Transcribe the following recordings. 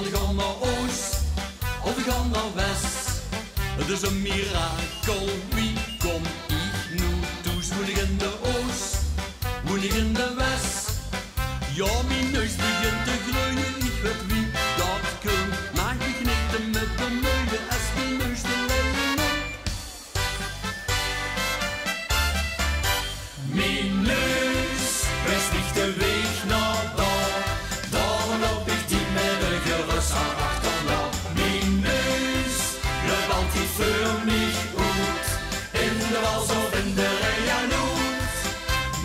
Want ik ga naar Oost of ik ga naar West. Het is een mirakel, wie kom ik nu toe? Moet ik in de Oost, moet ik in de West? Ja, mijn neus begint te gleuien, ik weet wie dat kan. Maar ik knipte met de neugen als mijn neus te lenen. Mijn neus wijst niet de weg naar daar. Daarom loop ik die met een gerust aan achterna. Mijn neus loopt altijd voor mij uit. In de wals of in de rij aan uit.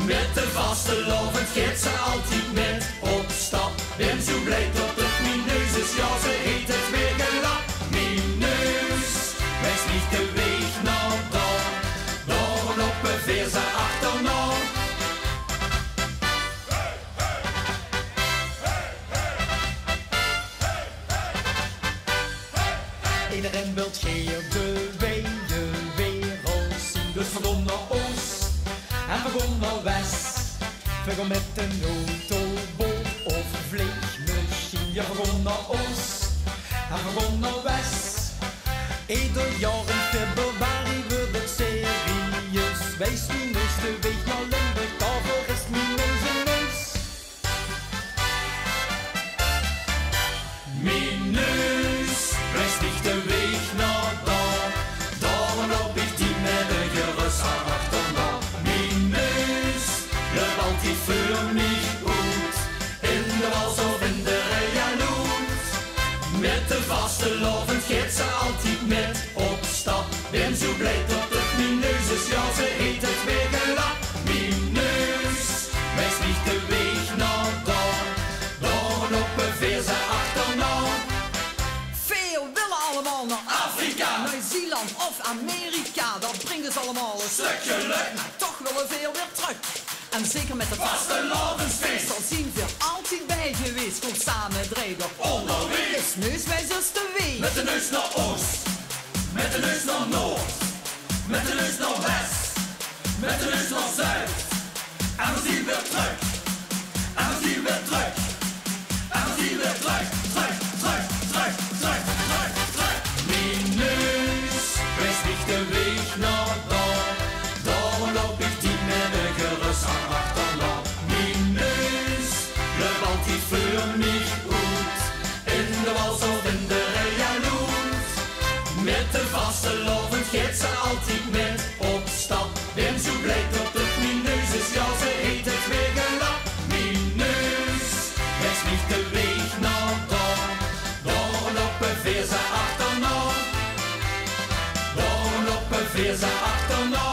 Met de vaste lovend gaat ze altijd met op stap. Ben zo blij dat het mijn neus is, ja ze heet het weer gelap. Mijn neus wijst niet de weg naar daar. Daarom lopen veer ze achterna. Iedereen wil hier de wereld zien. Dus we gaan naar Oost En we gaan naar West. We gaan met een auto, boot of vliegmachine. Ja, we gaan naar Oost En we gaan naar West. Ieder jaar in februari wordt het serieus. Wijs mijn neus de weg naar Limburg, daarvoor is mijn neus een neus. Mijn neus wijst niet de weg naar daar. Daarom loop ik die met een gerust aan achterna. Mijn neus loopt altijd voor mij uit. In de wals of in de rij aan uit. Met de vaste lovend gaat ze altijd met op stap. Ben zo blij dat het mijn neus is, ja ze heet het weer gelap. Mijn neus wijst niet de weg naar daar. Daarom lopen veer ze achterna. Veel willen allemaal naar Afrika, Nieuw-Zeeland of Amerika. Dat brengt dus allemaal een stuk geluk. Maar toch willen veel weer terug. En zeker met het Vastelavondsfeest. Zal zien we altijd bij geweest. Komt samen drijven Onderweg. Is neuswijs is de weg. Met de neus naar Oost, met de neus naar Noord, met de neus naar West, met de neus naar Zuid. En we zien weer terug, en we zien weer terug, en we zien weer terug, terug, terug, terug, terug, terug, terug. Mijn neus wijst niet de weg naar daar. Daarom loop ik die met een gerust aan achterna. Mijn neus loopt altijd voor mij uit. In de wals of in de rij aan uit. Met de vaste lovend gaat ze altijd met op stap. Ben zo blij dat het mijn neus is, ja ze heet het weer gelap. Mijn neus wijst niet de weg naar daar. Daarom lopen veer ze achterna. Daarom lopen veer ze achterna.